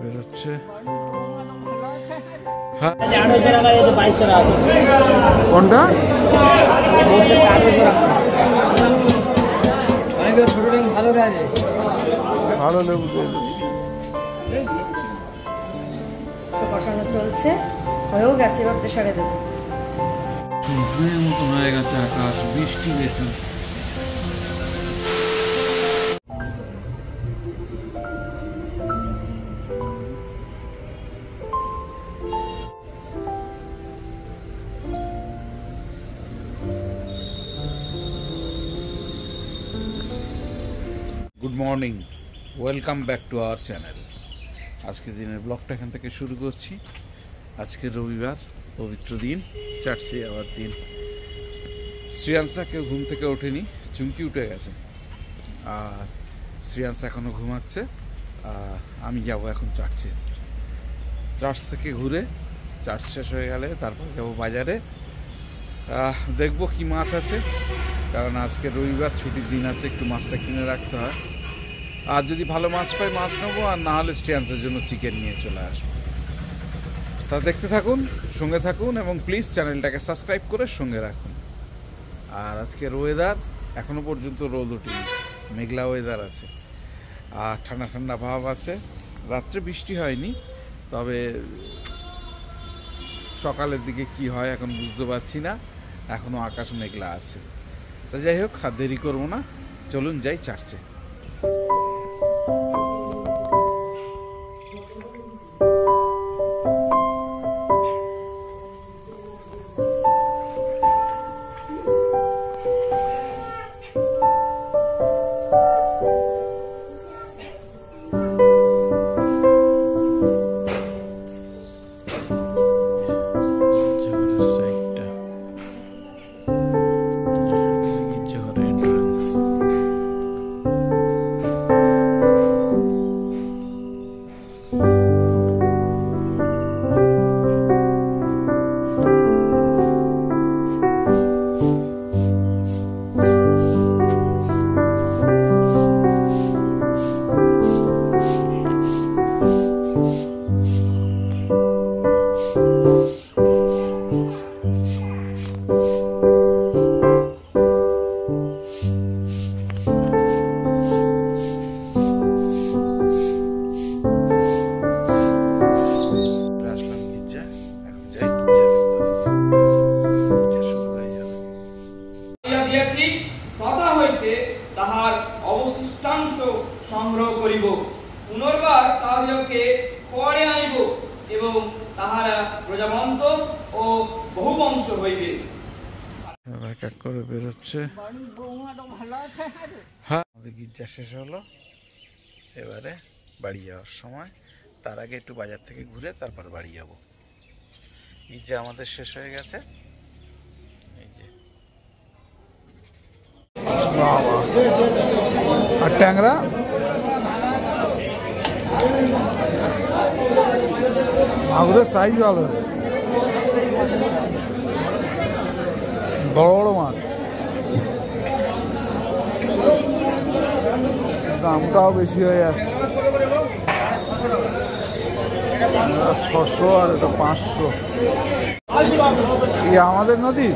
বেরোচ্ছে কোনটা ভালো লেবু বসানো চলছে, হয়েও গেছে, এবার প্রেসারে দেবো। মতন হয়ে গেছে আকাশ, বৃষ্টি বেতন। Good morning, welcome back to our channel. আজকে দিনের ব্লগটা এখান থেকে শুরু করছি। আজকে রবিবার, পবিত্র দিন, চার্চে যাওয়ার দিন। শ্রিয়াংশা কেউ ঘুম থেকে ওঠেনি, চুমকি উঠে গেছে, আর শ্রিয়াংশা এখনও ঘুমাচ্ছে। আমি যাব এখন চার্চে। চার্চ থেকে ঘুরে, চার্চ শেষ হয়ে গেলে তারপর যাব বাজারে। দেখবো কি মাছ আছে, কারণ আজকে রবিবার, ছুটির দিন আছে, একটু মাছটা কিনে রাখতে হয়। আর যদি ভালো মাছ পাই মাছ নেবো, আর না হলে শ্রিয়াংশের জন্য চিকেন নিয়ে চলে আসবো। তা দেখতে থাকুন, সঙ্গে থাকুন, এবং প্লিজ চ্যানেলটাকে সাবস্ক্রাইব করে সঙ্গে রাখুন। আর আজকের ওয়েদার এখনও পর্যন্ত রোদ ওঠেনি, মেঘলা ওয়েদার আছে, আর ঠান্ডা ঠান্ডা ভাব আছে। রাত্রে বৃষ্টি হয়নি, তবে সকালের দিকে কি হয় এখন বুঝতে পারছি না, এখনও আকাশ মেঘলা আছে। তো যাই হোক, আর দেরি করবো না, চলুন যাই চার্চে। তাহার অবশিষ্টাংশ সংগ্রহ করিব, পুনর্বার তাহাদিগকে পরে আনিব, এবং তাহারা প্রজাবন্ত ও বহুবংশ হইবে। এক এক করে বেরোচ্ছে। হ্যাঁ, আমাদের গির্জা শেষ হলো, এবারে বাড়ি যাওয়ার সময়। তার আগে একটু বাজার থেকে ঘুরে তারপর বাড়ি যাব। গির্জা আমাদের শেষ হয়ে গেছে। এই যে আর ট্যাংরা, মাগুরের সাইজ ভালো, বড় বড় মাছ, দামটাও বেশি হয়ে যাচ্ছে। 600 আর এটা 500। এই আমাদের নদী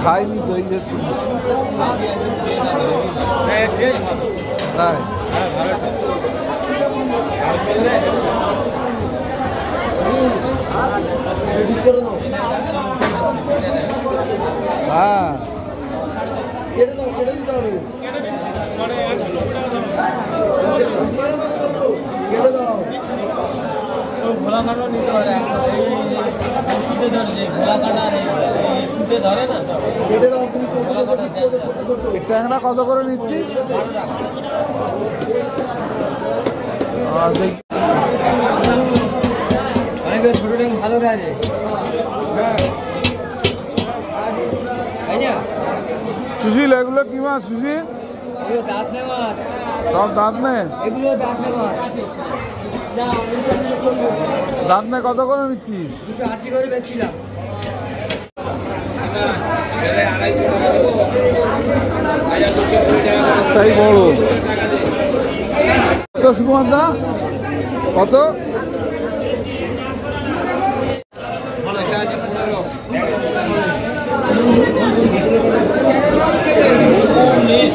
খাইনি তো, এই যে তাই হ্যাঁ, ভোলা কাটা নিতে পারে, সুদে ধরে ভোলা কাটা সুদে ধরে না, ট্যাংরা কত করে নিচ্ছিস? ছোট ট্যাং ভালো খায়। সুশীল, এগুলো কি মাছ সুশীল? দাঁত নে মাছ, সব দাঁত নে, এগুলো দাঁত নে মাছ। দাঁতনে কত করে নিচ্ছিস? 280 করে বেচছিলাম। তাই বড় কত সুকুমার দা? কত?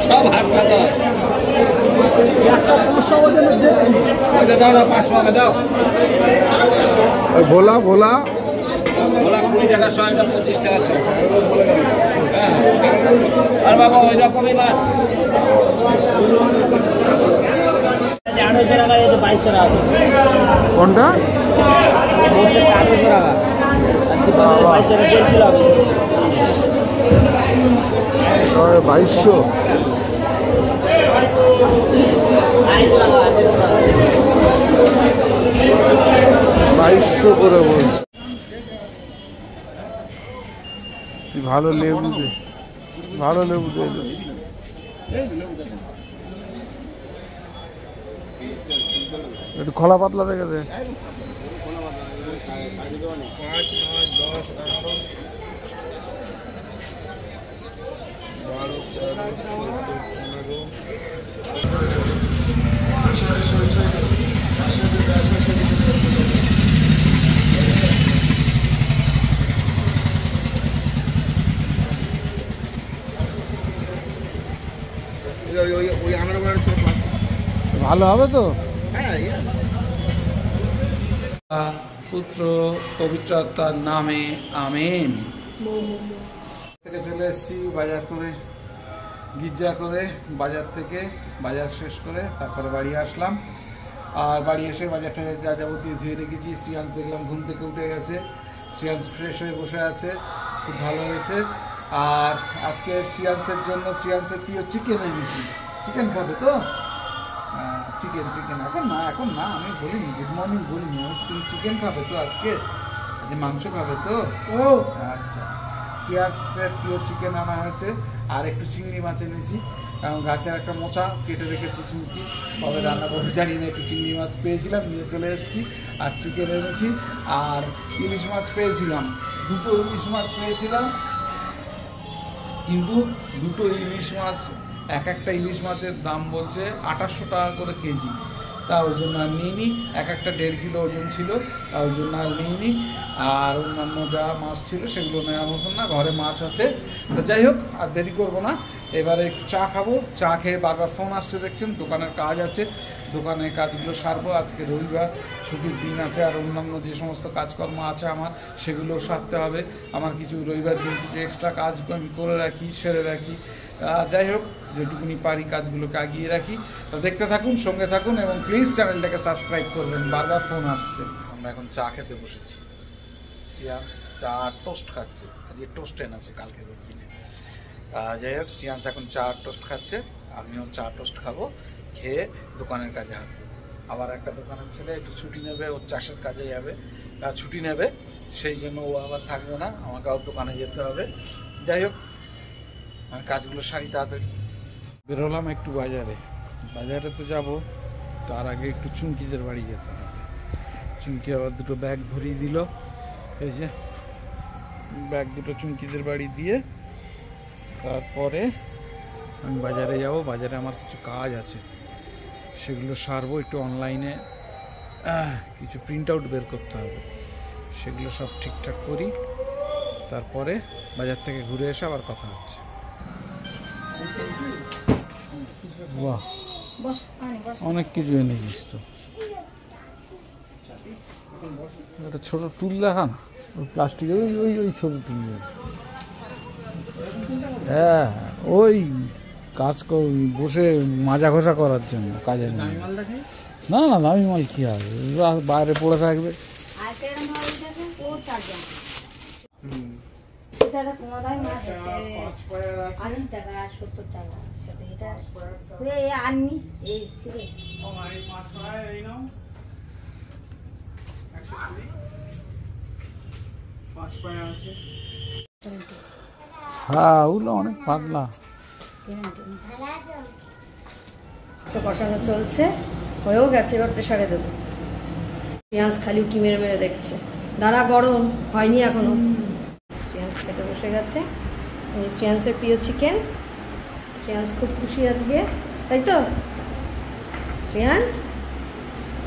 সব হাট টাকা দাও না, 500 টাকা দাও। ভোলা ভোলা ভোলা 20 টাকা 100, এটা 25 টাকা 100। হ্যাঁ, আর বাবা ওই রকমই মাছ 250 টাকা, এই যে 2200 টাকা। কোনটা? 250 টাকা আর 2200 টাকা 1.5 কিলো হবে। 2200 2200 করে বলছি। ভালো লেবু দে, ভালো লেবু দে। একটু খোলা পাতলা দেখে দে। ভালো হবে তো? পুত্র পবিত্র আত্মার নামে আমেন। থেকে চলে এসেছি বাজার করে, গির্জা করে, বাজার থেকে বাজার শেষ করে তারপরে বাড়ি আসলাম। আর বাড়ি এসে বাজারটা যা যাবতীয় ধুয়ে রেখেছি। শ্রিয়াংশ দেখলাম ঘুম থেকে উঠে গেছে, শ্রিয়াংশ ফ্রেশ হয়ে বসে আছে, খুব ভালো হয়েছে। আর আজকে শ্রিয়াংশের জন্য শ্রিয়াংশের প্রিয় চিকেন এনেছি। চিকেন খাবে তো? চিকেন চিকেন এখন না আমি বলিনি, গুড মর্নিং বলিনি, আমি তুমি চিকেন খাবে তো আজকে? মাংস খাবে তো? আচ্ছা, শ্রিয়াংশের প্রিয় চিকেন আনা হয়েছে। আর একটু চিংড়ি মাছ এনেছি, কারণ গাছের একটা মোচা কেটে রেখেছি চুমকি, কবে রান্না করে জানি না। একটু চিংড়ি মাছ পেয়েছিলাম, নিয়ে চলে এসেছি। আর চিকেন এনেছি, আর ইলিশ মাছ পেয়েছিলাম, 2টো ইলিশ মাছ পেয়েছিলাম। কিন্তু 2টো ইলিশ মাছ, একটা ইলিশ মাছের দাম বলছে 2800 টাকা করে কেজি। তা ওই জন্য আর নিইনি। একটা 1.5 কিলো ওজন ছিল, তা ওই জন্য আর নিইনি। আর অন্যান্য যা মাছ ছিল সেগুলো নেওয়ার মতন না, ঘরে মাছ আছে। তো যাই হোক, আর দেরি করবো না, এবারে একটু চা খাবো। চা খেয়ে বারবার ফোন আসছে দেখছেন, দোকানের কাজ আছে, দোকানের কাজগুলো সারবো। আজকে রবিবার, ছুটির দিন আছে, আর অন্যান্য যে সমস্ত কাজকর্ম আছে আমার সেগুলোও সারতে হবে। আমার কিছু রবিবার দিন কিছু এক্সট্রা কাজ আমি করে রাখি, সেরে রাখি। যাই হোক, যেটুকুনি পারি কাজগুলোকে আগিয়ে রাখি। তো দেখতে থাকুন, সঙ্গে থাকুন, এবং প্লিজ চ্যানেলটাকে সাবস্ক্রাইব করবেন। বারবার ফোন আসছে। আমরা এখন চা খেতে বসেছি। শ্রিয়াংশ চা টোস্ট খাচ্ছে, আজকে টোস্ট এনেছে কালকে কিনে। যাই হোক, শ্রিয়াংশ এখন চা টোস্ট খাচ্ছে, আমিও চা টোস্ট খাবো। খেয়ে দোকানের কাজে হাত দেবো। আবার একটা দোকানের ছেলে একটু ছুটি নেবে, ওর চাষের কাজে যাবে, ছুটি নেবে, সেই জন্য ও আবার থাকবে না, আমাকে ওর দোকানে যেতে হবে। যাই হোক, আমি কাজগুলো সারি তাড়াতাড়ি। বেরোলাম একটু বাজারে, বাজারে তো যাব, তার আগে একটু চুমকিদের বাড়ি যেতে হবে। চুমকি আবার 2টো ব্যাগ ধরিয়ে দিল, এই যে ব্যাগ 2টো চুমকিদের বাড়ি দিয়ে তারপরে আমি বাজারে যাব। বাজারে আমার কিছু কাজ আছে, সেগুলো সারবো। একটু অনলাইনে কিছু প্রিন্ট আউট বের করতে হবে, সেগুলো সব ঠিকঠাক করি। তারপরে বাজার থেকে ঘুরে এসে আবার কথা হচ্ছে। বাহ, অনেক কিছু এনেছিস তো। একটা ছোট টুল দেখা না, ওই প্লাস্টিকের, ওই ওই ছোট টুল। হ্যাঁ, ওই কাজ বসে মাজা ঘষা করার জন্য, কাজের না না, দামি মাল কি হবে, বাইরে পড়ে থাকবে। হ্যাঁ, ওগুলো অনেক পাতলা। কষানো চলছে, হয়েও গেছে, এবার প্রেসারে দেবো। পেঁয়াজ খালি উকি মেরে মেরে দেখছে। দাঁড়া, গরম হয়নি এখনো। শ্রেয়াংস খেতে বসে গেছে। এই শ্রেয়াংসের প্রিয় চিকেন। শ্রেয়াংস খুব খুশি আজকে, তাই তো? শ্রেয়াংস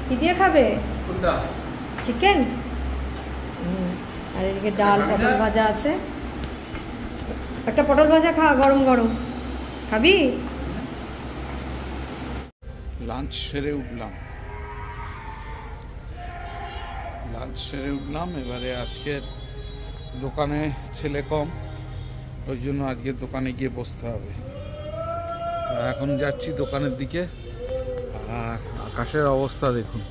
কি দিয়ে খাবে? চিকেন। আর এদিকে ডাল, পটল ভাজা আছে। একটা পটল ভাজা খা, গরম গরম খাবি? লাঞ্চ সেরে উঠলাম। এবারে আজকের দোকানে ছেলে কম, ওই জন্য আজকে দোকানে গিয়ে বসতে হবে। এখন যাচ্ছি দোকানের দিকে। আর আকাশের অবস্থা দেখুন,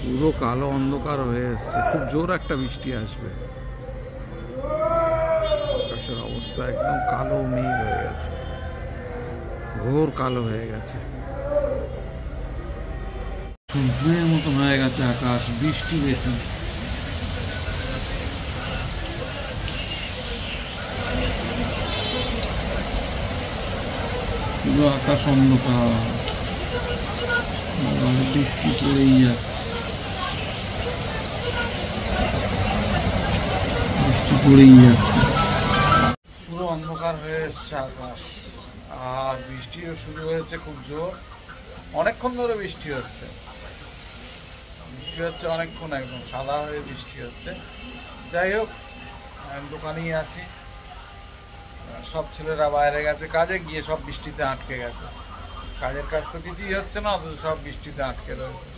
পুরো কালো অন্ধকার হয়ে এসছে। খুব জোর একটা বৃষ্টি আসবে। আকাশের অবস্থা একদম কালো মেঘ হয়ে গেছে, ঘোর কালো হয়ে গেছে, সূর্যের মতন হয়ে গেছে আকাশ। বৃষ্টি বেশি। পুরো আকাশ অন্ধকার, বৃষ্টি পড়েই যাচ্ছে, পুরো অন্ধকার হয়ে এসছে আকাশ। আর বৃষ্টিও শুরু হয়েছে খুব জোর। অনেকক্ষণ ধরে বৃষ্টি হচ্ছে অনেকক্ষণ, একদম সাদা হয়ে বৃষ্টি হচ্ছে। যাই হোক, আমি দোকানেই আছি। সব ছেলেরা বাইরে গেছে কাজে, গিয়ে সব বৃষ্টিতে আটকে গেছে। কাজের কাজ তো কিছুই হচ্ছে না, সব বৃষ্টিতে আটকে রয়েছে।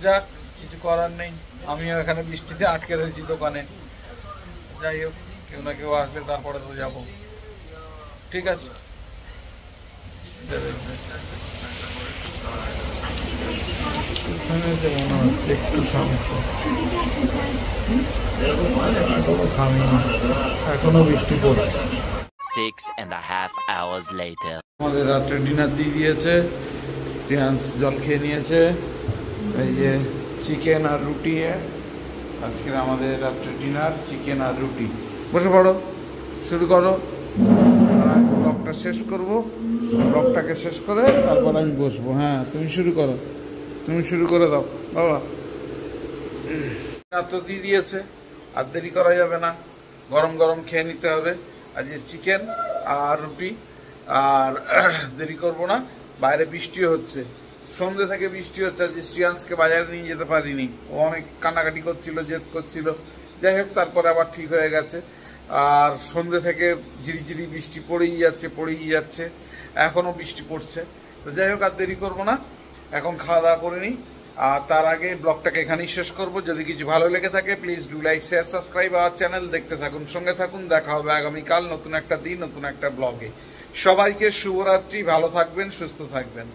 যাক, কিছু করার নেই। আমিও এখানে বৃষ্টিতে আটকে রয়েছি দোকানে। যাই হোক, কেউ না কেউ আসলে তারপরে তো যাবো। ঠিক আছে। এখনো বৃষ্টি পড়ছে। 6.5 hours later. আমাদের রাত্রে ডিনার দিয়ে দিয়েছে। শ্রেয়াংস জল খেয়ে নিয়েছে। এই যে চিকেন আর রুটি। আজকের আমাদের রাত্রে ডিনার চিকেন আর রুটি। বসে পড়ো, শুরু করো। ব্লগটা শেষ করবো। ব্লগটাকে শেষ করে তারপর আমি বসবো। হ্যাঁ, তুমি শুরু করো, তুমি শুরু করে দাও বাবা। তো দিয়ে দিয়েছে, আর দেরি করা যাবে না। গরম গরম খেয়ে নিতে হবে। আজকে চিকেন আর রুটি। আর দেরি করব না। বাইরে বৃষ্টিও হচ্ছে, সন্ধ্যে থেকে বৃষ্টি হচ্ছে। আজকে শ্রেয়াংসকে বাজারে নিয়ে যেতে পারিনি, ও অনেক কান্নাকাটি করছিল, জেদ করছিল। যাই হোক, তারপরে আবার ঠিক হয়ে গেছে। আর সন্ধ্যে থেকে ঝিরিঝিরি বৃষ্টি পড়েই যাচ্ছে। এখনও বৃষ্টি পড়ছে। তো যাই হোক, আর দেরি করবো না, এখন খাওয়া দাওয়া করে নিই। আর তার আগে ব্লগটাকে এখানেই শেষ করব। যদি কিছু ভালো লেগে থাকে, please do like, share, subscribe our channel. দেখতে থাকুন, সঙ্গে থাকুন। দেখা হবে আগামীকাল নতুন একটা দিন, নতুন একটা ব্লগে। সবাইকে শুভরাত্রি। ভালো থাকবেন, সুস্থ থাকবেন।